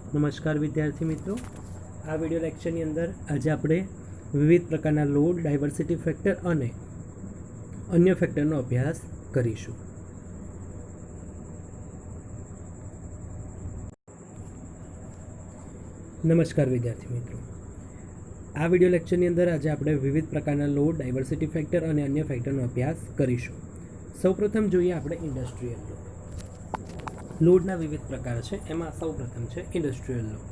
નમસ્કાર વિદ્યાર્થી મિત્રો, આ વિડિયો લેક્ચરની અંદર આજે આપણે વિવિધ પ્રકારના લોડ, ડાયવર્સિટી ફેક્ટર અને અન્ય ફેક્ટરનો અભ્યાસ કરીશું. નમસ્કાર વિદ્યાર્થી મિત્રો, આ વિડિયો લેક્ચરની અંદર આજે આપણે વિવિધ પ્રકારના લોડ, ડાયવર્સિટી ફેક્ટર અને અન્ય ફેક્ટરનો અભ્યાસ કરીશું. સૌપ્રથમ જોઈએ આપણે ઇન્ડસ્ટ્રીયલ લોડ. લોડના વિવિધ પ્રકાર છે, એમાં સૌપ્રથમ છે ઇન્ડસ્ટ્રીયલ લોડ.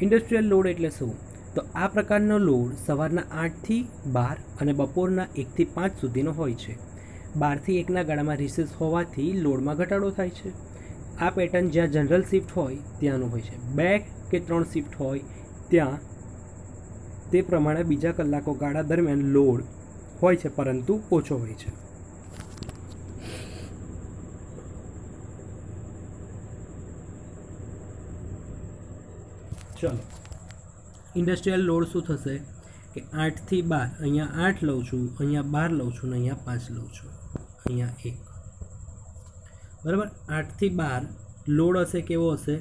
ઇન્ડસ્ટ્રીયલ લોડ એટલે શું? તો આ પ્રકારનો લોડ સવારના 8 થી 12 અને બપોરના 1 થી 5 સુધીનો હોય છે. 12 થી 1ના ગાળામાં રિસેસ હોવાથી લોડમાં ઘટાડો થાય છે. આ પેટર્ન જ્યાં જનરલ શિફ્ટ હોય ત્યાંનું હોય છે. 2 કે 3 શિફ્ટ હોય ત્યાં તે પ્રમાણે બીજા કલાકો ગાળા દરમિયાન લોડ હોય છે, પરંતુ ઓછો હોય છે. ચલો, ઇન્ડસ્ટ્રીયલ લોડ શું થશે કે 8 થી 12, અહીંયા 8 લઉં છું, અહીંયા 12 લઉં છું, ને અહીંયા 5 લઉં છું, અહીંયા 1. બરાબર. 8 થી 12 લોડ હશે, કેવો હશે?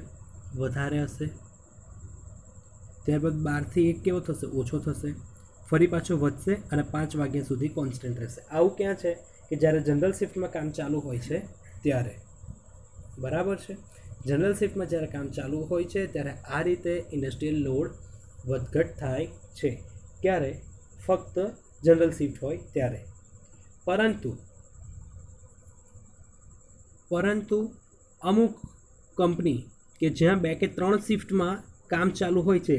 વધારે હશે. ત્યારબાદ 12 થી 1 કેવો થશે? ઓછો થશે. ફરી પાછો વધશે અને 5 વાગ્યા સુધી કોન્સ્ટન્ટ રહેશે. આવું ક્યાં છે? કે જ્યારે જનરલ શિફ્ટમાં કામ ચાલુ હોય છે ત્યારે. બરાબર છે. જનરલ શિફ્ટમાં જ્યારે કામ ચાલુ હોય છે ત્યારે આ રીતે ઇન્ડસ્ટ્રીયલ લોડ વધઘટ થાય છે. ક્યારે? ફક્ત જનરલ શિફ્ટ હોય ત્યારે. પરંતુ અમુક કંપની કે જ્યાં 2 કે 3 શિફ્ટમાં કામ ચાલુ હોય છે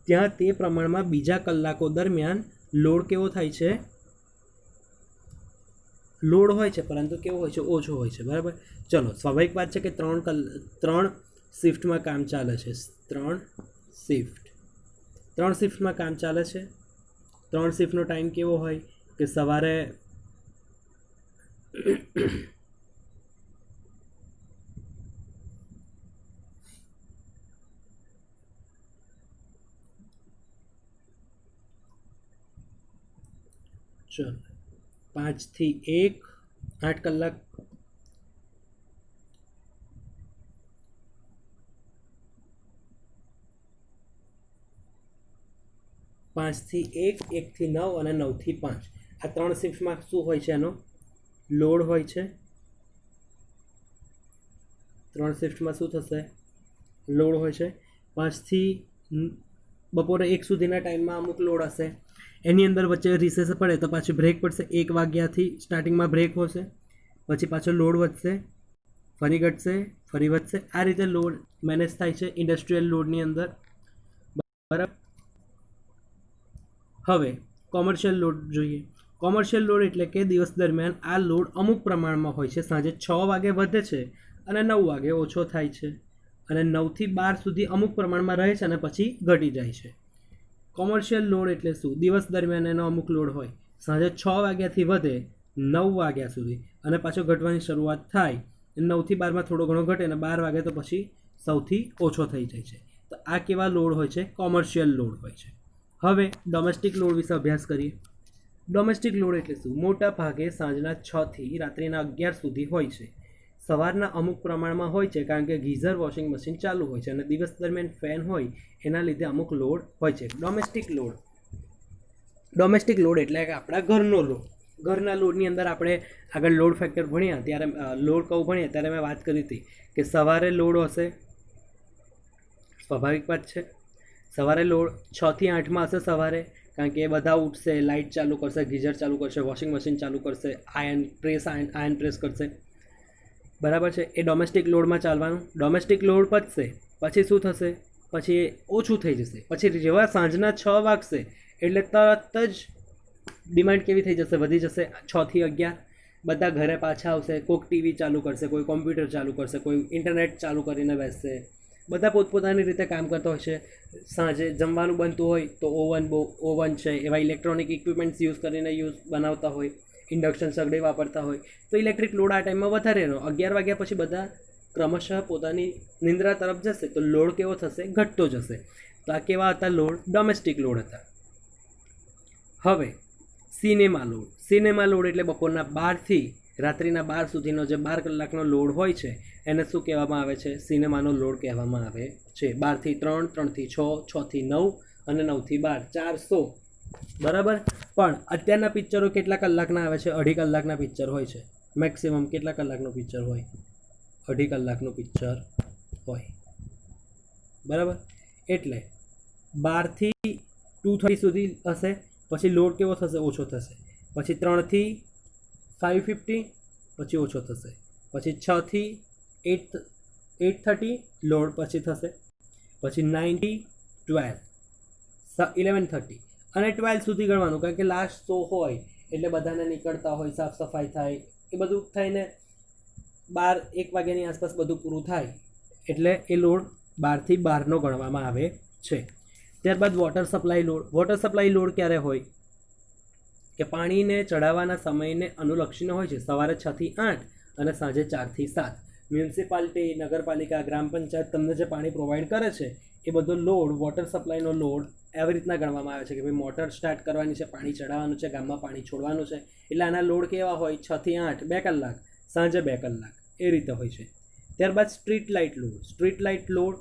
ત્યાં તે પ્રમાણમાં બીજા કલાકો દરમિયાન લોડ કેવો થાય છે? લોડ હોય છે, પરંતુ કેવો હોય છે? ઓછો હોય છે. બરાબર. ચલો, સ્વાભાવિક વાત છે કે 3 શિફ્ટમાં કામ ચાલે છે. 3 શિફ્ટમાં કામ ચાલે છે. 3 શિફ્ટનો ટાઈમ કેવો હોય? કે સવારે ચલો 5 થી 1 8 કલાક. 5 થી 1, 1 થી 9 અને 9 થી 5 આ 3 શિફ્ટમાં શું હોય છે? એનો લોડ હોય છે. 3 શિફ્ટમાં શું થશે? લોડ હોય છે. 5 થી બપોરે 1 સુધીના ટાઈમમાં અમુક લોડ હશે. એની અંદર વચ્ચે રિસેસ પડે તો પાછી બ્રેક પડશે. 1 વાગ્યાથી સ્ટાર્ટિંગમાં બ્રેક હશે, પછી પાછો લોડ વધશે, ફરી ઘટશે, ફરી વધશે. આ રીતે લોડ મેનેજ થાય છે ઇન્ડસ્ટ્રીયલ લોડની અંદર. બરાબર. હવે કોમર્શિયલ લોડ જોઈએ. કોમર્શિયલ લોડ એટલે કે દિવસ દરમિયાન આ લોડ અમુક પ્રમાણમાં હોય છે. સાંજે 6 વાગે વધે છે અને 9 વાગે ઓછો થાય છે, અને 9 થી 12 સુધી અમુક પ્રમાણમાં રહે છે અને પછી ઘટી જાય છે. કોમર્શિયલ લોડ એટલે શું? દિવસ દરમિયાન એનો અમુક લોડ હોય, સાંજે 6 વાગ્યાથી વધે 9 વાગ્યા સુધી, અને પાછો ઘટવાની શરૂઆત થાય. 9 થી 12માં થોડો ઘણો ઘટે અને 12 વાગે તો પછી સૌથી ઓછો થઈ જાય છે. તો આ કેવા લોડ હોય છે? કોમર્શિયલ લોડ હોય છે. હવે ડોમેસ્ટિક લોડ વિશે અભ્યાસ કરીએ. ડોમેસ્ટિક લોડ એટલે શું? મોટા ભાગે સાંજના 6 થી રાત્રિના 11 સુધી હોય છે. સવારના અમુક પ્રમાણમાં હોય છે, કારણ કે ગીઝર, વોશિંગ મશીન ચાલુ હોય છે, અને દિવસ દરમિયાન ફેન હોય એના લીધે અમુક લોડ હોય છે. ડોમેસ્ટિક લોડ એટલે કે આપણા ઘરનો લોડ. ઘરના લોડની અંદર આપણે આગળ લોડ ફેક્ટર ભણ્યા ત્યારે મેં વાત કરી હતી કે સવારે લોડ હશે. સ્વાભાવિક વાત છે, સવારે લોડ 6 થી 8માં હશે સવારે, કારણ કે એ બધા ઉઠશે, લાઇટ ચાલુ કરશે, ગીઝર ચાલુ કરશે, વોશિંગ મશીન ચાલુ કરશે, આયર્ન પ્રેસ કરશે. બરાબર છે. એ ડોમેસ્ટિક લોડમાં ચાલવાનું. ડોમેસ્ટિક લોડ પતશે પછી શું થશે? પછી એ ઓછું થઈ જશે. પછી જેવા સાંજના 6 વાગશે એટલે તરત જ ડિમાન્ડ કેવી થઈ જશે? વધી જશે. 6 થી 11 બધા ઘરે પાછા આવશે. કોઈક ટીવી ચાલુ કરશે, કોઈ કોમ્પ્યુટર ચાલુ કરશે, કોઈ ઇન્ટરનેટ ચાલુ કરીને બેસશે. બધા પોતપોતાની રીતે કામ કરતા હોય છે. સાંજે જમવાનું બનતું હોય તો ઓવન છે, એવા ઇલેક્ટ્રોનિક ઇક્વિપમેન્ટ્સ યુઝ કરીને બનાવતા હોય. ઇન્ડક્શન સગડી વાપરતા હોય તો ઇલેક્ટ્રિક લોડ આ ટાઈમમાં વધારે રહ્યો. 11 વાગ્યા પછી બધા ક્રમશઃ પોતાની નિંદ્રા તરફ જશે તો લોડ કેવો થશે? ઘટતો જશે. તો આ કેવા હતા લોડ? ડોમેસ્ટિક લોડ હતા. હવે સિનેમા લોડ એટલે બપોરના 12 થી રાત્રિના 12 સુધીનો જે 12 કલાકનો લોડ હોય છે એને શું કહેવામાં આવે છે? સિનેમાનો લોડ કહેવામાં આવે છે. 12 થી 3, 3 થી 6, 6 થી 9 અને 9 થી 12, 4 શો. બરાબર. પણ અત્યારના પિક્ચરો કેટલા કલાકના આવે છે? 2.5 કલાકના પિક્ચર હોય છે. મેક્સિમમ કેટલા કલાકનું પિક્ચર હોય? 2.5 કલાકનું પિક્ચર હોય. બરાબર. એટલે 12 થી 2:30 સુધી હશે, પછી લોડ કેવો થશે? ઓછો થશે. પછી 3 થી 5:50 પછી ઓછો થશે. પછી 6 થી 8:30 લોડ પછી થશે. પછી 9 થી 12, 11:30 અને 12 સુધી ગણવાનું, કારણ કે લાસ્ટ શો હોય એટલે બધાને નીકળતા હોય, સાફ સફાઈ થાય, એ બધું થઈને 1 વાગ્યાની આસપાસ બધું પૂરું થાય એટલે એ લોડ 12 થી 12નો ગણવામાં આવે છે. ત્યારબાદ water supply load. Water supply load ક્યારે હોય? કે પાણીને ચડાવવાના સમયને અનુલક્ષીને હોય છે. સવારે 6 થી 8 અને સાંજે 4 થી 7. મ્યુનિસિપાલિટી, નગરપાલિકા, ગ્રામ પંચાયત તમને જે પાણી પ્રોવાઈડ કરે છે એ બધો લોડ, વોટર સપ્લાયનો લોડ એવી રીતના ગણવામાં આવે છે કે ભાઈ મોટર સ્ટાર્ટ કરવાની છે, પાણી ચડાવવાનું છે, ગામમાં પાણી છોડવાનું છે. એટલે આના લોડ કેવા હોય? 6 થી 8 2 કલાક, સાંજે 2 કલાક, એ રીતે હોય છે. ત્યારબાદ street light load. Street light load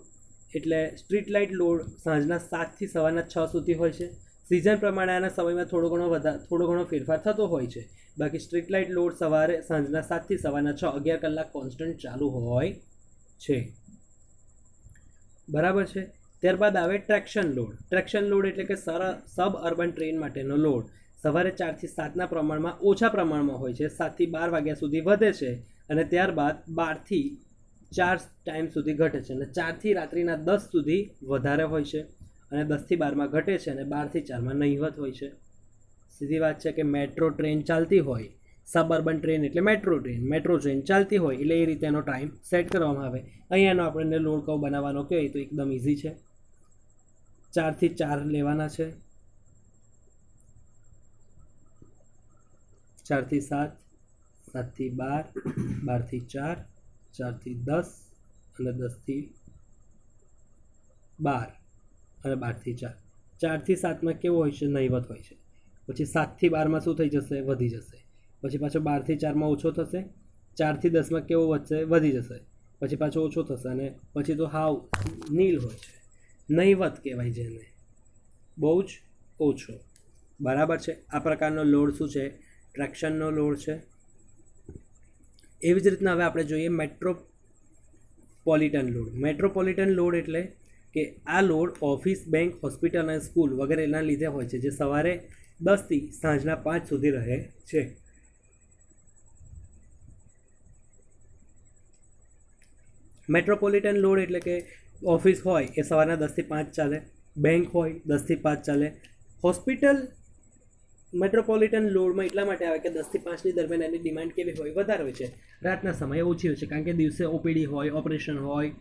એટલે સ્ટ્રીટ લાઇટ લોડ સાંજના 7 થી સવારના 6 સુધી હોય છે. સિઝન પ્રમાણે આના સમયમાં થોડો ઘણો ફેરફાર થતો હોય છે. બાકી સ્ટ્રીટ લાઇટ લોડ સાંજના 7 થી સવારના 6, 11 કલાક કોન્સ્ટન્ટ ચાલુ હોય છે. બરાબર છે. ત્યારબાદ આવે ટ્રેક્શન લોડ. ટ્રેક્શન લોડ એટલે કે સબ અર્બન ટ્રેન માટેનો લોડ. સવારે 4 થી 7ના પ્રમાણમાં ઓછા પ્રમાણમાં હોય છે. 7 થી 12 વાગ્યા સુધી વધે છે અને ત્યારબાદ 12 થી 4 ટાઈમ સુધી ઘટે છે અને 4 થી રાત્રિના 10 સુધી વધારે હોય છે અને 10 થી 12માં ઘટે છે અને 12 થી 4માં નહીવત હોય છે. સીધી વાત છે કે મેટ્રો ટ્રેન ચાલતી હોય, સબઅર્બન ટ્રેન એટલે મેટ્રો ટ્રેન ચાલતી હોય એટલે એ રીતે એનો ટાઈમ સેટ કરવામાં આવે. અહીંયાનો આપણને લોડ કર્વ બનાવવાનો કહે તો એકદમ ઇઝી છે. 4 થી 4 લેવાના છે, 4 થી 7, 7 થી 12, 12 થી 4, 4 થી 10 અને 10 થી 12 અને 12 થી 4. 4 થી 7માં કેવો હોય છે? નહીવત હોય છે. પછી 7 થી 12માં શું થઈ જશે? વધી જશે. પછી પાછો 12 થી 4માં ઓછો થશે. 4 થી 10માં કેવો વધશે? વધી જશે. પછી પાછો ઓછો થશે અને પછી તો હાવ નીલ હોય છે. નહીવત કહેવાય જેને, બહુ જ ઓછો. બરાબર છે. આ પ્રકારનો લોડ શું છે? ટ્રેક્શનનો લોડ છે. એવી જ રીતના હવે આપણે જોઈએ મેટ્રોપોલિટન લોડ. મેટ્રોપોલિટન લોડ એટલે કે આ લોડ ઓફિસ, બેંક, હોસ્પિટલ અને સ્કૂલ વગેરેના લીધે હોય છે, જે સવારે 10 થી સાંજના 5 સુધી રહે છે. મેટ્રોપોલિટન લોડ એટલે કે ઓફિસ હોય એ સવારના 10 થી 5 ચાલે, બેંક હોય 10 થી 5 ચાલે. હોસ્પિટલ મેટ્રોપોલિટન લોડમાં એટલા માટે આવે કે 10 થી 5ની દરમિયાન એની ડિમાન્ડ કેવી હોય? વધારે હોય છે. રાતના સમયે ઓછી હોય છે, કારણ કે દિવસે ઓપીડી હોય, ઓપરેશન હોય,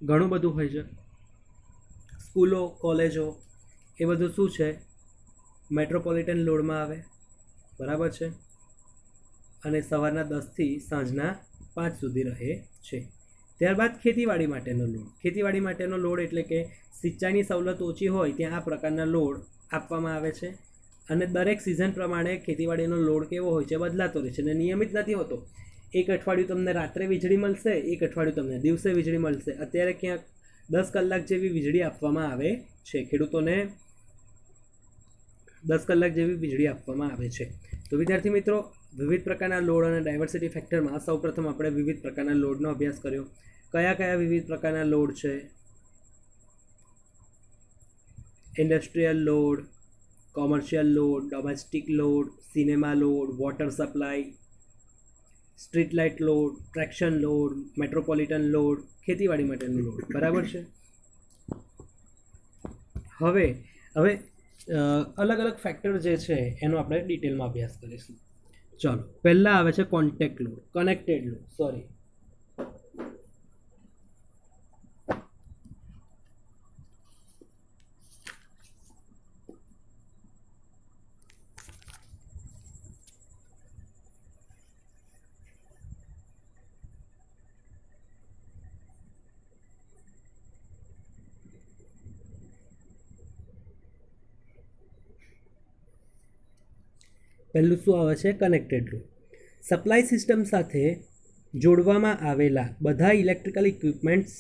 ઘણું બધું હોય છે. સ્કૂલો, કોલેજો એ બધું શું છે? મેટ્રોપોલિટન લોડમાં આવે. બરાબર છે. અને સવારના 10 થી સાંજના 5 સુધી રહે છે. ત્યારબાદ ખેતીવાડી માટેનો લોડ. ખેતીવાડી માટેનો લોડ એટલે કે સિંચાઈની સવલત ઓછી હોય ત્યાં આ પ્રકારના લોડ આપવામાં આવે છે અને દરેક સિઝન પ્રમાણે ખેતીવાડીનો લોડ કેવો હોય છે? બદલાતો રહે છે અને નિયમિત નથી હોતો. એક અઠવાડિયું તમને રાત્રે વીજળી મળશે, એક અઠવાડિયું તમને દિવસે વીજળી મળશે. અત્યારે ક્યાંક 10 કલાક જેવી વીજળી આપવામાં આવે છે. ખેડૂતોને 10 કલાક જેવી વીજળી આપવામાં આવે છે. તો વિદ્યાર્થી મિત્રો, વિવિધ પ્રકારના લોડ અને ડાયવર્સિટી ફેક્ટરમાં સૌપ્રથમ આપણે વિવિધ પ્રકારના લોડનો અભ્યાસ કર્યો. કયા વિવિધ પ્રકારના લોડ છે? Industrial load, commercial load, domestic load, cinema load, water supply, street light load, traction load, metropolitan load, ખેતીવાડી માટેનો લોડ. બરાબર છે. હવે અલગ અલગ ફેક્ટર જે છે એનો આપણે ડિટેલમાં અભ્યાસ કરીશું. ચાલો, પહેલાં આવે છે કનેક્ટેડ લોડ. પહેલું શું આવે છે? Connected load. સપ્લાય સિસ્ટમ સાથે જોડવામાં આવેલા બધા ઇલેક્ટ્રિકલ ઇક્વિપમેન્ટ્સ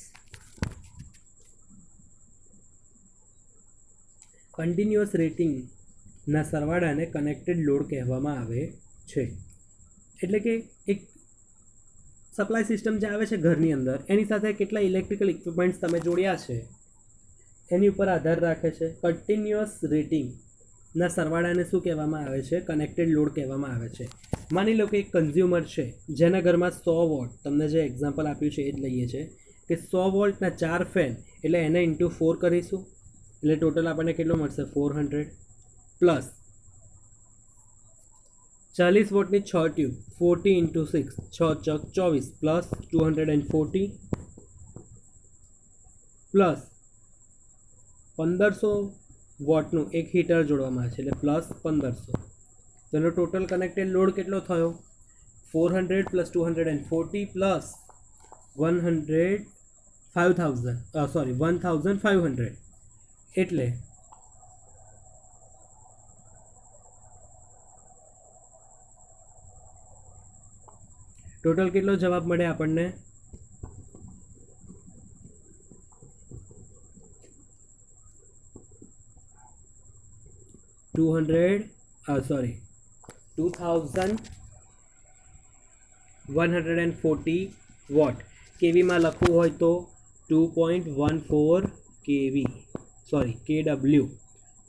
કન્ટિન્યુઅસ રેટિંગના સરવાળાને કનેક્ટેડ લોડ કહેવામાં આવે છે. એટલે કે એક સપ્લાય સિસ્ટમ જે આવે છે ઘરની અંદર એની સાથે કેટલા ઇલેક્ટ્રિકલ ઇક્વિપમેન્ટ્સ તમે જોડ્યા છે એની ઉપર આધાર રાખે છે. કન્ટિન્યુઅસ રેટિંગના સરવાળાને શું કહેવામાં આવે છે? કનેક્ટેડ લોડ કહેવામાં આવે છે. માની લો કે એક કન્ઝ્યુમર છે જેના ઘરમાં 100 વોટ, તમને જે એક્ઝામ્પલ આપ્યું છે એ જ લઈએ છે કે 100 વોલ્ટના 4 ફેન, એટલે એને ઇન્ટુ 4 કરીશું એટલે ટોટલ આપણને કેટલો મળશે? 400 પ્લસ 40 વોટની 6 ટ્યુબ, 40 ઇન્ટુ 6, 6 ચોક 24 પ્લસ 240 પ્લસ 1500 વોટનું એક હીટર જોડવામાં આવે છે એટલે પ્લસ 1500. તો એનો ટોટલ કનેક્ટેડ લોડ કેટલો થયો? 400 પ્લસ 240 પ્લસ 1500 એટલે ટોટલ કેટલો જવાબ મળે આપણને? 2140 વોટ. કેવીમાં લખવું હોય તો 2.14 કેવી, કેડબલ્યુ,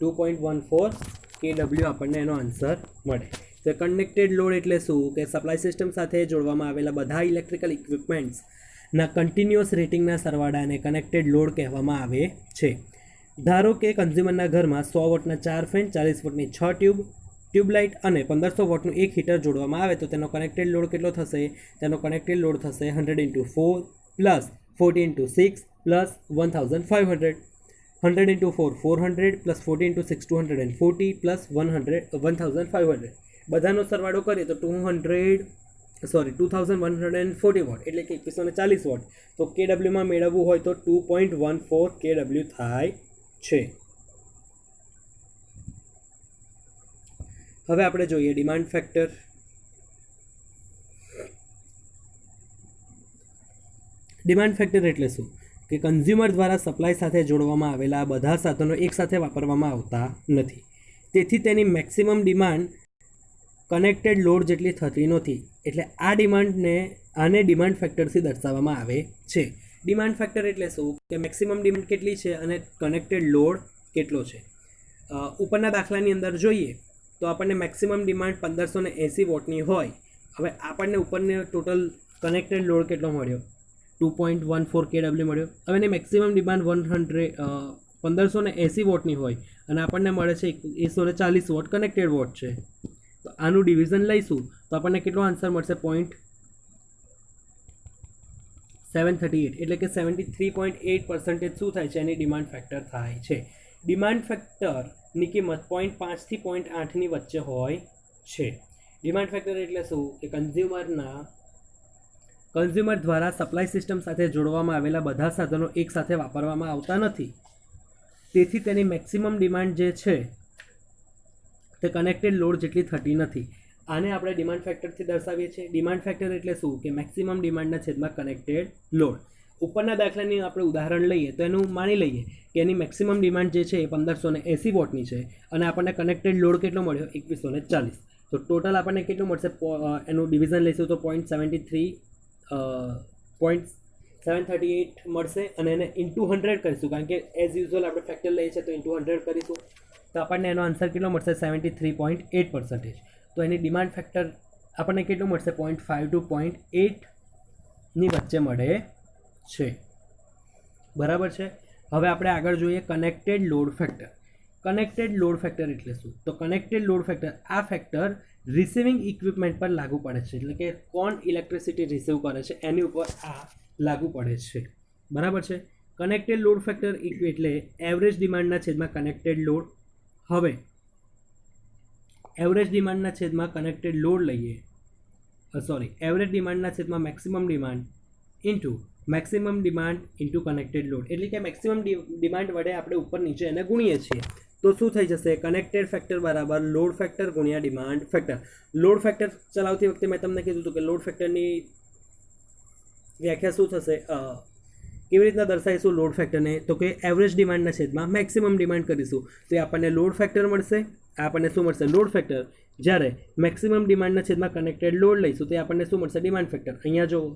2.14 કેડબલ્યુ આપણને એનો આન્સર મળે. તો કનેક્ટેડ લોડ એટલે શું? કે સપ્લાય સિસ્ટમ સાથે જોડવામાં આવેલા બધા ઇલેક્ટ્રિકલ ઇક્વિપમેન્ટ્સના કન્ટિન્યુઅસ રેટિંગના સરવાળાને કનેક્ટેડ લોડ કહેવામાં આવે છે. ધારો કે કન્ઝ્યુમરના ઘરમાં 100 વોટના 4 ફેન, 40 વોટની 6 ટ્યુબલાઇટ અને 1500 વોટનું એક હીટર જોડવામાં આવે તો તેનો કનેક્ટેડ લોડ કેટલો થશે? તેનો કનેક્ટેડ લોડ થશે 100 into 4 plus 40 into 6 plus 1500. 100 into 4 400 plus 40 into 6 240 plus 1500. બધાનો સરવાળો કરીએ તો 2140 વોટ એટલે કે 2140 વોટ. તો કેડબલ્યુમાં મેળવવું હોય તો 2.14 કેડબલ્યુ થાય છે. હવે આપણે જોઈએ ડિમાન્ડ ફેક્ટર. ડિમાન્ડ ફેક્ટર એટલે શું? કે કન્ઝ્યુમર દ્વારા સપ્લાય સાથે જોડવામાં આવેલા બધા સાધનો એકસાથે વાપરવામાં આવતા નથી, તેથી તેની મેક્સિમમ ડિમાન્ડ કનેક્ટેડ લોડ જેટલી થતી નથી. એટલે આ આને ડિમાન્ડ ફેક્ટરથી દર્શાવવામાં આવે છે. ડિમાન્ડ ફેક્ટર એટલે શું? કે મેક્સિમમ ડિમાન્ડ કેટલી છે અને કનેક્ટેડ લોડ કેટલો છે. ઉપરના દાખલાની અંદર જોઈએ તો આપણને મેક્સિમમ ડિમાન્ડ 1580 વોટની હોય. હવે આપણને ઉપરને ટોટલ કનેક્ટેડ લોડ કેટલો મળ્યો? 2.14 કેડબલ્યુ મળ્યો. હવે એની મેક્સિમમ ડિમાન્ડ 1580 વોટની હોય અને આપણને મળે છે 140 વોટ કનેક્ટેડ વોટ છે. તો આનું ડિવિઝન લઈશું તો આપણને કેટલો આન્સર મળશે? 0.738 એટલે કે 73.8% શું થાય છે? એની ડિમાન્ડ ફેક્ટર થાય છે. ડિમાન્ડ ફેક્ટરની કિંમત 0.5 થી 0.8ની વચ્ચે હોય છે. ડિમાન્ડ ફેક્ટર એટલે શું? કે કન્ઝ્યુમર દ્વારા સપ્લાય સિસ્ટમ સાથે જોડવામાં આવેલા બધા સાધનો એકસાથે વાપરવામાં આવતા નથી, તેથી તેની મેક્સિમમ ડિમાન્ડ જે છે તે કનેક્ટેડ લોડ જેટલી થતી નથી. આને આપણે ડિમાન્ડ ફેક્ટરથી દર્શાવીએ છીએ. ડિમાન્ડ ફેક્ટર એટલે શું? કે મેક્સિમમ ડિમાન્ડના છેદમાં કનેક્ટેડ લોડ. ઉપરના દાખલાની આપણે ઉદાહરણ લઈએ તો એનું માની લઈએ કે એની મેક્સિમમ ડિમાન્ડ જે છે એ 1580 વોટની છે અને આપણને કનેક્ટેડ લોડ કેટલો મળ્યો? 2140. તો ટોટલ આપણને કેટલું મળશે? એનું ડિવિઝન લઈશું તો 0.738 મળશે અને એને ઇન્ટુ 100 કરીશું, કારણ કે એઝ યુઝ્યુઅલ આપણે ફેક્ટર લઈએ છીએ તો ઇન્ટુ 100 કરીશું તો આપણને એનો આન્સર કેટલો મળશે? 73.8%. તો એની ડિમાન્ડ ફેક્ટર આપણને કેટલું મળશે? 0.5 to 0.8ની વચ્ચે મળે છે. બરાબર છે. હવે આપણે આગળ જોઈએ connected load factor. Connected load factor એટલે શું? તો કનેક્ટેડ લોડ ફેક્ટર આ ફેક્ટર રિસીવિંગ ઇક્વિપમેન્ટ પર લાગુ પડે છે, એટલે કે કોણ ઇલેક્ટ્રિસિટી રિસીવ કરે છે એની ઉપર આ લાગુ પડે છે. બરાબર છે. કનેક્ટેડ લોડ ફેક્ટર એટલે એવરેજ ડિમાન્ડના છેદમાં કનેક્ટેડ લોડ. હવે એવરેજ ડિમાન્ડના છેદમાં કનેક્ટેડ લોડ લઈએ, એવરેજ ડિમાન્ડના છેદમાં maximum demand into maximum demand into connected load, એટલે કે મેક્સિમમ ડિમાન્ડ વડે આપણે ઉપર નીચે એને ગુણીએ છીએ તો શું થઈ જશે? કનેક્ટેડ ફેક્ટર બરાબર લોડ ફેક્ટર ગુણ્યા ડિમાન્ડ ફેક્ટર. લોડ ફેક્ટર ચલાવતી વખતે મેં તમને કીધું હતું કે લોડ ફેક્ટરની વ્યાખ્યા શું થશે, કેવી રીતના દર્શાવીશું લોડ ફેક્ટરને? તો કે એવરેજ ડિમાન્ડના છેદમાં મેક્સિમમ ડિમાન્ડ કરીશું તો એ આપણને લોડ ફેક્ટર મળશે. આપણને શું મળશે? Load factor. જ્યારે મેક્સિમમ ડિમાન્ડના છેદમાં કનેક્ટેડ લોડ લઈશું તો આપણને શું મળશે? Demand factor. અહીંયા જુઓ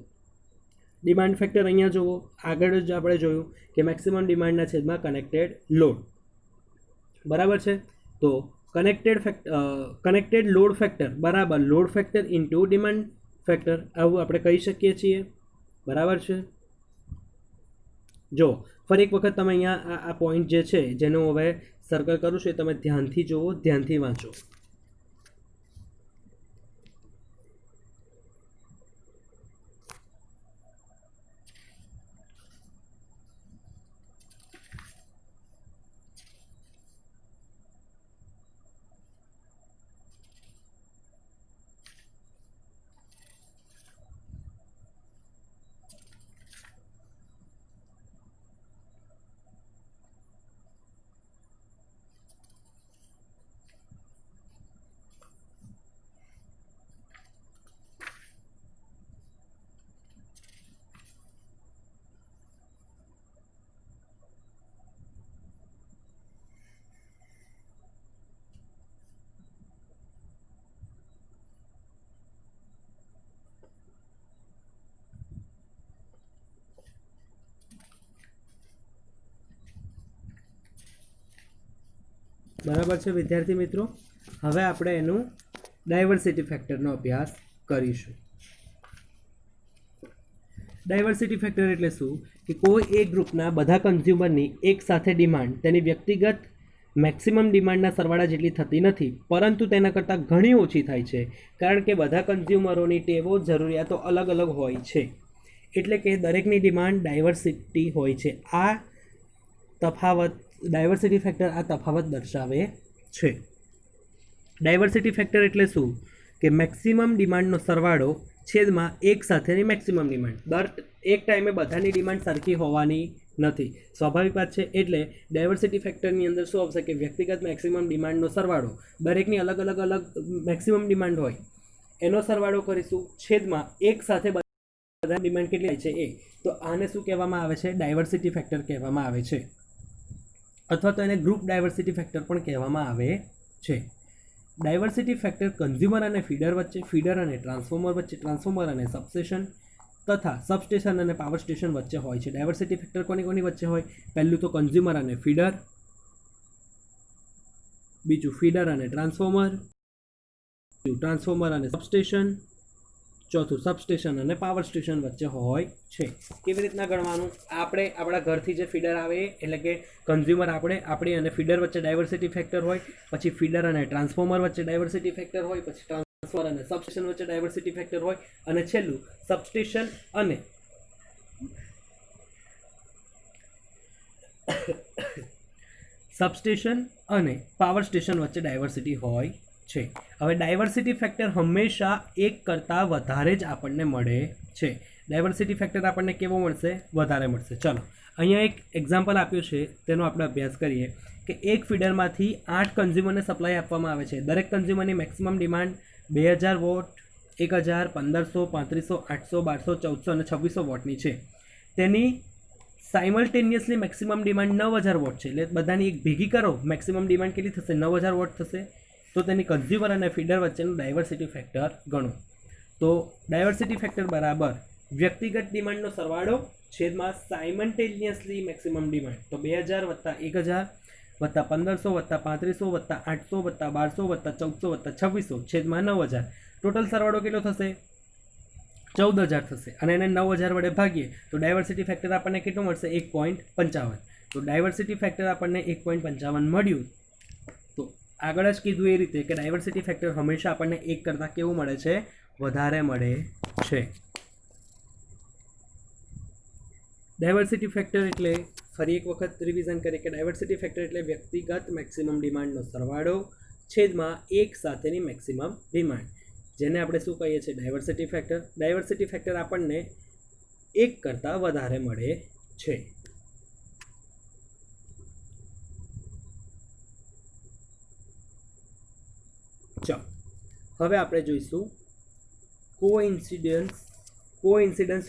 ડિમાન્ડ ફેક્ટર, અહીંયા જુઓ આગળ જ આપણે જોયું કે મેક્સિમમ ડિમાન્ડના છેદમાં કનેક્ટેડ લોડ, બરાબર છે. તો કનેક્ટેડ લોડ ફેક્ટર બરાબર load factor into demand factor, આવું આપણે કહી શકીએ છીએ, બરાબર છે. જો ફરી એક વખત તમે અહીંયા આ પોઈન્ટ જે છે જેનું હવે સર્કલ કરું છું એ તમે ધ્યાનથી જુઓ, ધ્યાનથી વાંચો. બરાબર છે વિદ્યાર્થી મિત્રો. હવે આપણે એનું ડાયવર્સિટી ફેક્ટરનો અભ્યાસ કરીશું. ડાયવર્સિટી ફેક્ટર એટલે શું? કે કોઈ એક ગ્રુપના બધા કન્ઝ્યુમરની એક સાથે ડિમાન્ડ તેની વ્યક્તિગત મેક્સિમમ ડિમાન્ડના સરવાળા જેટલી થતી નથી, પરંતુ તેના કરતાં ઘણી ઓછી થાય છે, કારણ કે બધા કન્ઝ્યુમરોની ટેવો જરૂરિયાતો અલગ અલગ હોય છે. એટલે કે દરેકની ડિમાન્ડ ડાયવર્સિટી હોય છે. આ તફાવત ડાયવર્સિટી ફેક્ટર આ તફાવત દર્શાવે છે. ડાયવર્સિટી ફેક્ટર એટલે શું? કે મેક્સિમમ ડિમાન્ડનો સરવાળો છેદમાં એક સાથેની મેક્સિમમ ડિમાન્ડ. દર એક ટાઈમે બધાની ડિમાન્ડ સરખી હોવાની નથી, સ્વાભાવિક વાત છે. એટલે ડાયવર્સિટી ફેક્ટરની અંદર શું આવશે કે વ્યક્તિગત મેક્સિમમ ડિમાન્ડનો સરવાળો, દરેકની અલગ અલગ મેક્સિમમ ડિમાન્ડ હોય એનો સરવાળો કરીશું છેદમાં એક સાથે બધા ડિમાન્ડ કેટલી છે એ. તો આને શું કહેવામાં આવે છે? ડાયવર્સિટી ફેક્ટર કહેવામાં આવે છે, અથવા તો એને ગ્રુપ ડાયવર્સિટી ફેક્ટર પણ કહેવામાં આવે છે. ડાયવર્સિટી ફેક્ટર કન્ઝ્યુમર અને ફીડર વચ્ચે, ફીડર અને ટ્રાન્સફોર્મર વચ્ચે, ટ્રાન્સફોર્મર અને સબસ્ટેશન તથા સબસ્ટેશન અને પાવર સ્ટેશન વચ્ચે હોય છે. ડાયવર્સિટી ફેક્ટર કોની વચ્ચે હોય? પહેલું તો કન્ઝ્યુમર અને ફીડર, બીજું ફીડર અને ટ્રાન્સફોર્મર, ત્રીજું ટ્રાન્સફોર્મર અને સબસ્ટેશન, ચોથું સબસ્ટેશન અને પાવર સ્ટેશન વચ્ચે હોય છે. કેવી રીતના ગણવાનું? આપણે આપણા ઘરથી જે ફીડર આવે એટલે કે કન્ઝ્યુમર આપણી અને ફીડર વચ્ચે ડાયવર્સિટી ફેક્ટર હોય, પછી ફીડર અને ટ્રાન્સફોર્મર વચ્ચે ડાયવર્સિટી ફેક્ટર હોય, પછી ટ્રાન્સફોર્મર અને સબસ્ટેશન વચ્ચે ડાયવર્સિટી ફેક્ટર હોય, અને છેલ્લું સબસ્ટેશન અને પાવર સ્ટેશન વચ્ચે ડાયવર્સિટી હોય છે. હવે ડાયવર્સિટી ફેક્ટર હંમેશા એક કરતાં વધારે જ આપણને મળે છે. ડાયવર્સિટી ફેક્ટર આપણને કેવો મળશે? વધારે મળશે. ચલો અહીંયા એક એક્ઝામ્પલ આપ્યું છે, તેનો આપણે અભ્યાસ કરીએ કે એક ફીડરમાંથી 8 કન્ઝ્યુમરને સપ્લાય આપવામાં આવે છે. દરેક કન્ઝ્યુમરની મેક્સિમમ ડિમાન્ડ 2000 વોટ, 1000, 1500, 3500, 800, 1200, 1400 અને 2600 વોટની છે. તેની સાયમલ્ટેનિયસલી મેક્સિમમ ડિમાન્ડ 9000 વોટ છે. એટલે બધાની એક ભેગી કરો, મેક્સિમમ ડિમાન્ડ કેટલી થશે? 9000 વોટ થશે. તો તેની કન્ઝ્યુમર અને ફીડર વચ્ચેનું ડાયવર્સિટી ફેક્ટર ગણો. તો ડાયવર્સિટી ફેક્ટર બરાબર વ્યક્તિગત ડિમાન્ડનો સરવાળો છેદમાં સાયમલ્ટેનિયસલી મેક્સિમમ ડિમાન્ડ. તો 2000 વત્તા 1000 વત્તા 1500 વત્તા 3500 વત્તા 800 વત્તા 1200 વત્તા 1400 વત્તા 2600 છેદમાં 9000. ટોટલ સરવાળો કેટલો થશે? 14000 થશે. અને એને 9000 વડે ભાગીએ તો ડાયવર્સિટી ફેક્ટર આપણને કેટલું મળશે? 1.55. તો ડાયવર્સિટી ફેક્ટર આપણને 1.55 મળ્યું. તો આગળ જ કીધું એ રીતે કે ડાયવર્સિટી ફેક્ટર હંમેશા આપણને એક કરતાં કેવું મળે છે? વધારે મળે છે. ડાયવર્સિટી ફેક્ટર એટલે ફરી એક વખત રિવિઝન કરીએ કે ડાયવર્સિટી ફેક્ટર એટલે વ્યક્તિગત મેક્સિમમ ડિમાન્ડનો સરવાળો છેદમાં એક સાથેની મેક્સિમમ ડિમાન્ડ, જેને આપણે શું કહીએ છીએ? Diversity factor. ડાયવર્સિટી ફેક્ટર આપણને એક કરતાં વધારે મળે છે. હવે આપણે જોઈશું કોઇન્સિડન્સ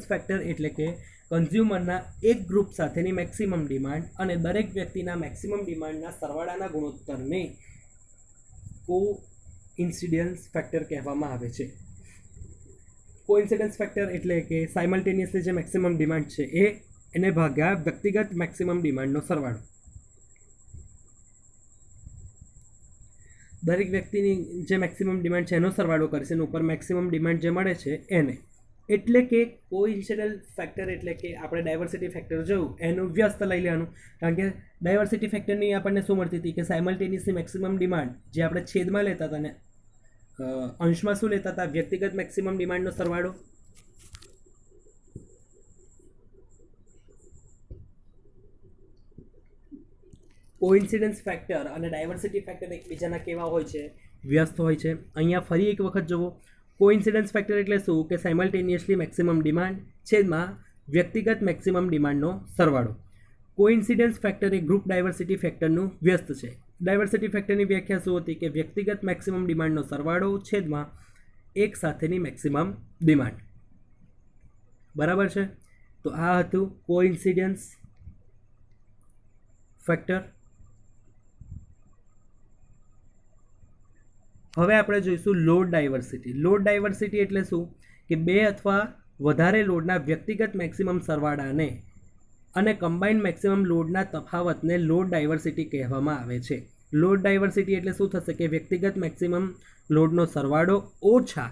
ફેક્ટર એટલે કે કન્ઝ્યુમરના એક ગ્રુપ સાથેની મેક્સિમમ ડિમાન્ડ અને દરેક વ્યક્તિના મેક્સિમમ ડિમાન્ડના સરવાળાના ગુણોત્તરને કોઇન્સિડન્સ ફેક્ટર કહેવામાં આવે છે. કોઇન્સિડન્સ ફેક્ટર એટલે કે સાયમલ્ટેનિયસલી જે મેક્સિમમ ડિમાન્ડ છે એને ભાગ્યા વ્યક્તિગત મેક્સિમમ ડિમાન્ડનો સરવાળો. દરેક વ્યક્તિની જે મેક્સિમમ ડિમાન્ડ છે એનો સરવાળો કરશે અને ઉપર મેક્સિમમ ડિમાન્ડ જે મળે છે એને. એટલે કે કોઇન્સિડન્સ ફેક્ટર એટલે કે આપણે ડાયવર્સિટી ફેક્ટર જોયું એનું વ્યસ્ત લઈ લેવાનું, કારણ કે ડાયવર્સિટી ફેક્ટરની આપણને શું મળતી હતી કે સાયમલ્ટેનિયસલી મેક્સિમમ ડિમાન્ડ જે આપણે છેદમાં લેતા હતા ને અંશમાં શું લેતા હતા, વ્યક્તિગત મેક્સિમમ ડિમાન્ડનો સરવાળો. કોઇન્સિડન્સ ફેક્ટર અને ડાયવર્સિટી ફેક્ટર એકબીજાના કેવા હોય છે, વ્યસ્ત હોય છે. અહીંયા ફરી એક વખત જુઓ, કોઇન્સિડન્સ ફેક્ટર એટલે શું કે સાયમલ્ટેનિયસલી મેક્સિમમ ડિમાન્ડ છેદમાં વ્યક્તિગત મેક્સિમમ ડિમાન્ડનો સરવાળો. કોઇન્સિડન્સ ફેક્ટર એ ગ્રુપ ડાયવર્સિટી ફેક્ટરનું વ્યસ્ત છે. ડાયવર્સિટી ફેક્ટરની વ્યાખ્યા શું હતી કે વ્યક્તિગત મેક્સિમમ ડિમાન્ડનો સરવાળો છેદમાં એક સાથેની મેક્સિમમ ડિમાન્ડ. બરાબર છે. તો આ હતું કોઇન્સિડન્સ ફેક્ટર. હવે આપણે જોઈશું લોડ ડાયવર્સિટી. લોડ ડાયવર્સિટી એટલે શું કે બે અથવા વધારે લોડના વ્યક્તિગત મેક્સિમમ સરવાળાને અને કમ્બાઇન્ડ મેક્સિમમ લોડના તફાવતને લોડ ડાયવર્સિટી કહેવામાં આવે છે. લોડ ડાયવર્સિટી એટલે શું થશે કે વ્યક્તિગત મેક્સિમમ લોડનો સરવાળો ઓછા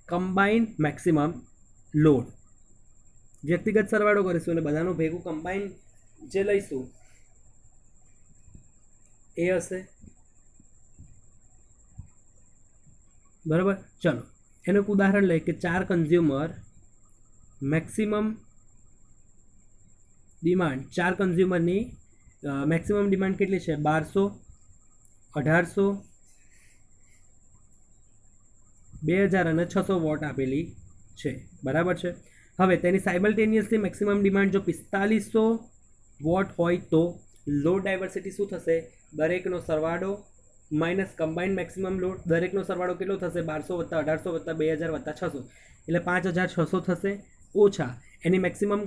કમ્બાઇન્ડ મેક્સિમમ લોડ. વ્યક્તિગત સરવાળો કરીશું અને બધાનું ભેગું કમ્બાઇન્ડ જે લઈશું એ હશે. બરાબર. ચલો એનું એક ઉદાહરણ લઈએ કે 4 કન્ઝ્યુમર મેક્સિમમ ડિમાન્ડ, 4 કન્ઝ્યુમરની મેક્સિમમ ડિમાન્ડ કેટલી છે? 1200, 1800, 2000 અને 600 વોટ આપેલી છે. બરાબર છે. હવે તેની સાયમલ્ટેનિયસલી મેક્સિમમ ડિમાન્ડ જો 4500 વોટ હોય તો લોડ ડાયવર્સિટી શું થશે? દરેકનો સરવાળો માઇનસ કમ્બાઇન્ડ મેક્સિમમ લોડ. દરેકનો સરવાળો કેટલો થશે? 1200 + 1800 + 2000 + 600 એટલે 5600 થશે. ઓછા એની મેક્સિમમ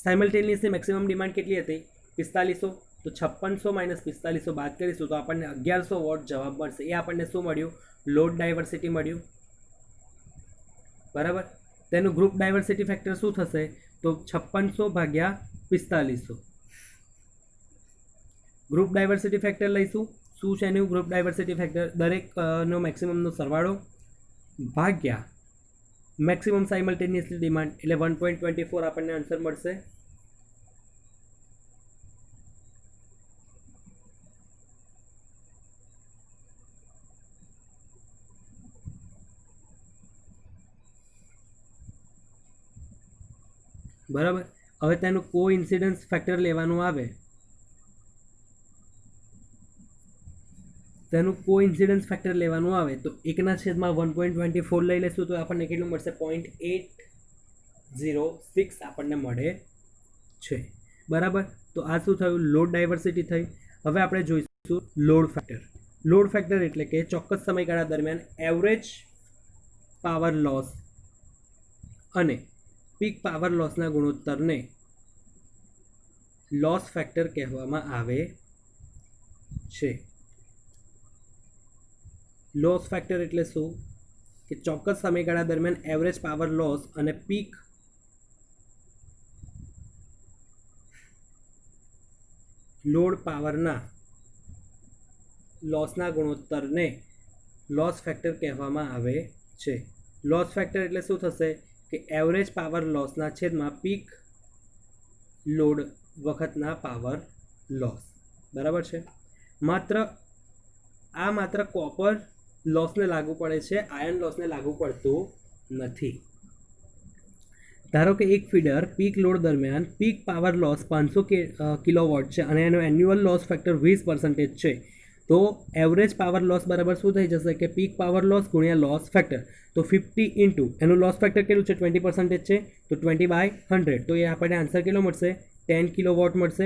સાયમલ્ટેનિયસલી મેક્સિમમ ડિમાન્ડ કેટલી હતી? 4500. તો 5600 - 4500 બાદ કરીશું તો આપણને 1100 વોટ જવાબ મળશે. એ આપણને શું મળ્યું? લોડ ડાયવર્સિટી મળ્યું. બરાબર. તેનું ગ્રુપ ડાયવર્સિટી ફેક્ટર શું થશે? તો 5600 / 4500. ગ્રુપ ડાયવર્સિટી ફેક્ટર લઈશું. શું છે એનું ગ્રુપ ડાયવર્સિટી ફેક્ટર? દરેકનો મેક્સિમમનો સરવાળો ભાગ્યા મેક્સિમમ સાયમલ્ટેનિયસલી ડિમાન્ડ એટલે 1.24 આપણને આન્સર મળશે. બરાબર. હવે તેનું કોઇન્સિડન્સ ફેક્ટર લેવાનું આવે, તો 1/1.24 લઈ લેશું તો આપણને કેટલું મળશે? 0.806 આપણને મળે છે. બરાબર. તો આ શું થયું? લોડ ડાયવર્સિટી થઈ. હવે આપણે જોઈશું લોડ ફેક્ટર. લોડ ફેક્ટર એટલે કે ચોક્કસ સમયગાળા દરમિયાન એવરેજ પાવર લોસ અને પીક પાવર લોસના ગુણોત્તરને લોસ ફેક્ટર કહેવામાં આવે છે. લોસ ફેક્ટર એટલે શું કે ચોક્કસ સમયગાળા દરમિયાન એવરેજ પાવર લોસ અને પીક લોડ પાવરના લોસના ગુણોત્તરને લોસ ફેક્ટર કહેવામાં આવે છે. લોસ ફેક્ટર એટલે શું થશે કે એવરેજ પાવર લોસના છેદમાં પીક લોડ વખતના પાવર લોસ. બરાબર છે. માત્ર કોપર લોસને લાગુ પડે છે, આયર્ન લોસને લાગુ પડતું નથી. ધારો કે એક ફીડર પીક લોડ દરમિયાન પીક પાવર લોસ 500 કિલોવોટ છે અને એનો એન્યુઅલ લોસ ફેક્ટર 20% છે. તો એવરેજ પાવર લોસ બરાબર શું થઈ જશે કે પીક પાવર લોસ ગુણ્યા લોસ ફેક્ટર. તો 50 ઇન્ટુ એનું લોસ ફેક્ટર કેટલું છે? 20% છે. તો 20/100. તો એ આપણને આન્સર કેટલો મળશે? 10 કિલોવોટ મળશે.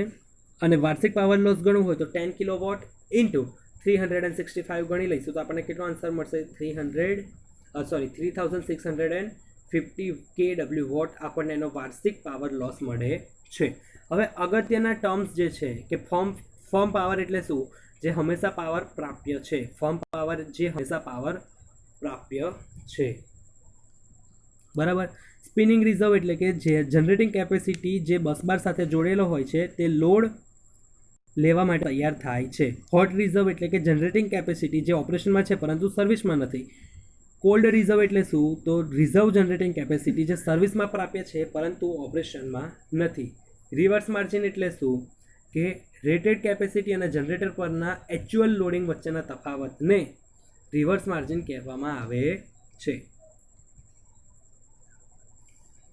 અને વાર્ષિક પાવર લોસ ગણવું હોય તો 10 કિલોવોટ ઇન્ટુ 365 ગણી લઈશું તો આપણને કેટલો આન્સર મળશે? 3650 kW વોટ આપણને એનો વાર્ષિક પાવર લોસ મળે છે. હવે અગત્યના ટર્મ્સ જે છે કે ફર્મ પાવર એટલે શું? જે હંમેશા પાવર પ્રાપ્ય છે. ફર્મ પાવર જે હંમેશા પાવર પ્રાપ્ય છે. બરાબર. સ્પિનિંગ રિઝર્વ એટલે કે જે જનરેટિંગ કેપેસિટી જે બસબાર સાથે જોડેલો હોય છે તે લોડ લેવા માટે તૈયાર થાય છે. હોટ રિઝર્વ એટલે કે જનરેટિંગ કેપેસિટી જે ઓપરેશનમાં છે પરંતુ સર્વિસમાં નથી. કોલ્ડ રિઝર્વ એટલે શું? તો રિઝર્વ જનરેટિંગ કેપેસિટી જે સર્વિસમાં પ્રાપ્ય છે પરંતુ ઓપરેશનમાં નથી. રિવર્સ માર્જિન એટલે શું? કે રેટેડ કેપેસિટી અને જનરેટર પરના એક્ચ્યુઅલ લોડિંગ વચ્ચેના તફાવતને રિવર્સ માર્જિન કહેવામાં આવે છે.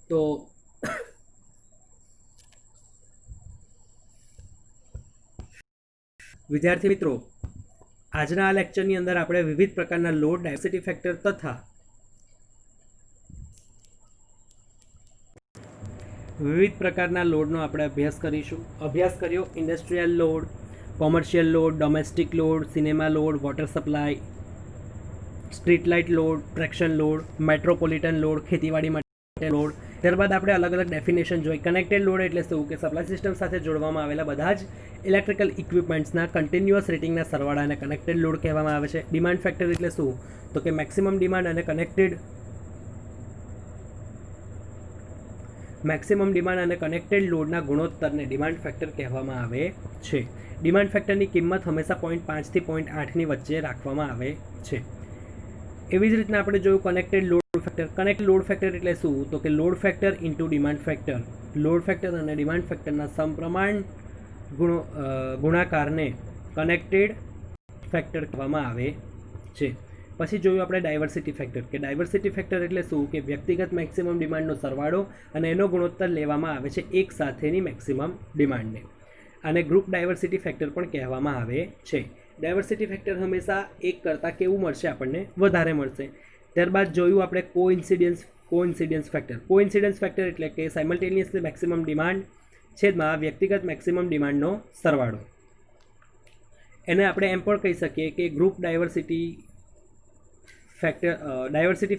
તો વિદ્યાર્થી મિત્રો, આજના આ લેક્ચરની અંદર આપણે વિવિધ પ્રકારના લોડ, ડાયવર્સિટી ફેક્ટર તથા વિવિધ પ્રકારના લોડનો આપણે અભ્યાસ કરીશું. અભ્યાસ કર્યો industrial load, commercial load, domestic load, cinema load, water supply, street light load, traction load, metropolitan load, ખેતીવાડી માટે લોડ. ત્યારબાદ આપણે અલગ અલગ ડેફિનેશન જોઈ. કનેક્ટેડ લોડ એટલે શું? કે સપ્લાય સિસ્ટમ સાથે જોડવામાં આવેલા બધા જ ઇલેક્ટ્રિકલ ઇક્વિપમેન્ટ્સના કન્ટિન્યુઅસ રેટિંગના સરવાળાને કનેક્ટેડ લોડ કહેવામાં આવે છે. ડિમાન્ડ ફેક્ટર એટલે શું? તો કે મેક્સિમમ ડિમાન્ડ અને કનેક્ટેડ લોડના ગુણોત્તરને ડિમાન્ડ ફેક્ટર કહેવામાં આવે છે. ડિમાન્ડ ફેક્ટરની કિંમત હંમેશા 0.5 થી 0.8ની વચ્ચે રાખવામાં આવે છે. એવી જ રીતના આપણે જોયું connected load factor. Connected load factor એટલે શું? તો કે load factor into demand factor. Load factor અને ડિમાન્ડ ફેક્ટરના સમપ્રમાણ ગુણાકારને કનેક્ટેડ ફેક્ટર કહેવામાં આવે છે. પછી જોયું આપણે ડાયવર્સિટી ફેક્ટર. કે ડાયવર્સિટી ફેક્ટર એટલે શું? કે વ્યક્તિગત મેક્સિમમ ડિમાન્ડનો સરવાળો અને એનો ગુણોત્તર લેવામાં આવે છે એક સાથેની મેક્સિમમ ડિમાન્ડને. આને ગ્રુપ ડાયવર્સિટી ફેક્ટર પણ કહેવામાં આવે છે. ડાયવર્સિટી ફેક્ટર હંમેશા એક કરતાં કેવું મળશે? આપણને વધારે મળશે. ત્યારબાદ જોયું આપણે કોઇન્સિડન્સ ફેક્ટર. કોઇન્સિડન્સ ફેક્ટર એટલે કે સાયમલ્ટેનિયસલી મેક્સિમમ ડિમાન્ડ છેદમાં વ્યક્તિગત મેક્સિમમ ડિમાન્ડનો સરવાળો. એને આપણે એમ પણ કહી શકીએ કે ગ્રુપ ડાયવર્સિટી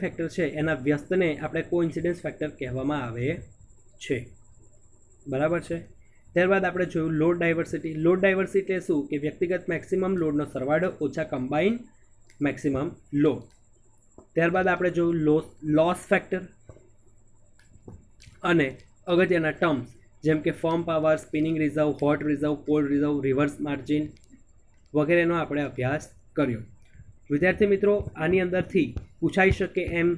ફેક્ટર છે એના વ્યસ્તને આપણે કોઇન્સિડન્સ ફેક્ટર કહેવામાં આવે છે. બરાબર છે. ત્યારબાદ આપણે જોયું લોડ ડાયવર્સિટી. લોડ ડાયવર્સિટી એટલે શું? કે વ્યક્તિગત મેક્સિમમ લોડનો સરવાળો ઓછા કમ્બાઇન્ડ મેક્સિમમ લોડ. ત્યારબાદ આપણે જોયું લોસ ફેક્ટર અને અગત્યના ટર્મ્સ જેમ કે firm power, spinning reserve, hot reserve, cold reserve, reverse margin વગેરેનો આપણે અભ્યાસ કર્યો. વિદ્યાર્થી મિત્રો, આની અંદરથી પૂછાઈ શકે એમ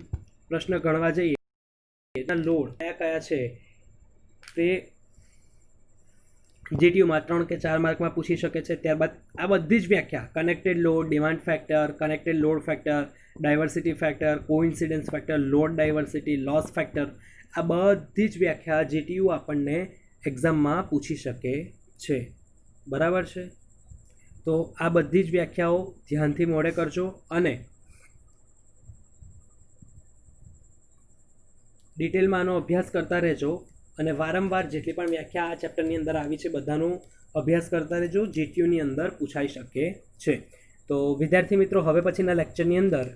પ્રશ્ન ગણવા જઈએ લોડ કયા છે તે જીટીયુમાં 3 કે 4 માર્કમાં પૂછી શકે છે. ત્યારબાદ આ બધી જ વ્યાખ્યા connected load, demand factor, connected load factor, diversity factor, coincidence factor, load diversity, loss factor, આ બધી જ વ્યાખ્યા જીટીયુ આપણને એક્ઝામમાં પૂછી શકે છે. બરાબર છે. તો આ બધી જ વ્યાખ્યાઓ ધ્યાનથી મોઢે કરજો અને ડિટેલમાં આનો અભ્યાસ કરતા રહેજો અને વારંવાર જેટલી પણ વ્યાખ્યા આ ચેપ્ટરની અંદર આવી છે બધાનો અભ્યાસ કરતા રહેજો. જીટીયુની અંદર પૂછાઈ શકે છે. તો વિદ્યાર્થી મિત્રો, હવે પછીના લેક્ચરની અંદર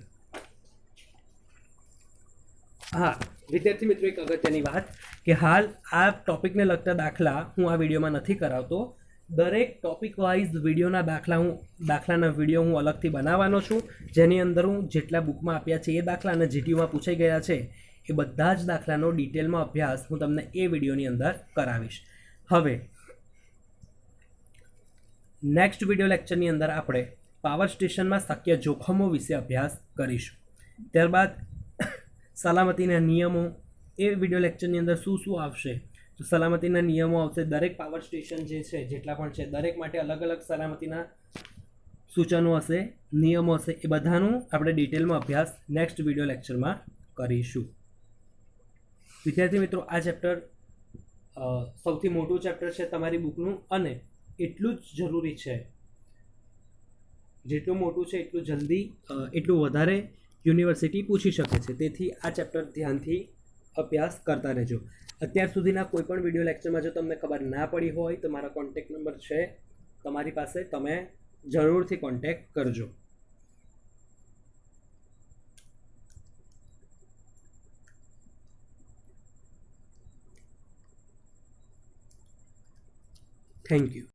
વિદ્યાર્થી મિત્રો, એક અગત્યની વાત કે હાલ આ ટોપિકને લગતા દાખલા હું આ વિડીયોમાં નથી કરાવતો. દરેક ટોપિક વાઇઝ દાખલાના વિડીયો હું અલગથી બનાવવાનો છું, જેની અંદર હું જેટલા બુકમાં આપ્યા છે એ દાખલા અને જીટીયુમાં પૂછાઈ ગયા છે એ બધા જ દાખલાનો ડિટેલમાં અભ્યાસ હું તમને એ વિડીયોની અંદર કરાવીશ. હવે નેક્સ્ટ વિડીયો લેક્ચરની અંદર આપણે પાવર સ્ટેશનમાં શક્ય જોખમો વિશે અભ્યાસ કરીશું. ત્યારબાદ સલામતીના નિયમો, એ વિડીયો લેક્ચરની અંદર શું શું આવશે? તો સલામતીના નિયમો આવશે. દરેક પાવર સ્ટેશન જે છે જેટલા પણ છે દરેક માટે અલગ અલગ સલામતીના સૂચનો હશે, નિયમો હશે. એ બધાનું આપણે ડિટેલમાં અભ્યાસ નેક્સ્ટ વિડીયો લેક્ચરમાં કરીશું. વિદ્યાર્થી મિત્રો, આ ચેપ્ટર સૌથી મોટું ચેપ્ટર છે તમારી બુકનું અને એટલું જ જરૂરી છે. જેટલું મોટું છે એટલું વધારે યુનિવર્સિટી પૂછી શકે છે. તેથી આ ચેપ્ટર ધ્યાનથી અભ્યાસ કરતા રહેજો. અત્યાર સુધીના કોઈ પણ વિડીયો લેક્ચરમાં જો તમને ખબર ના પડી હોય તો મારા કોન્ટેક્ટ નંબર છે તમારી પાસે, તમે જરૂરથી કોન્ટેક્ટ કરજો. Thank you.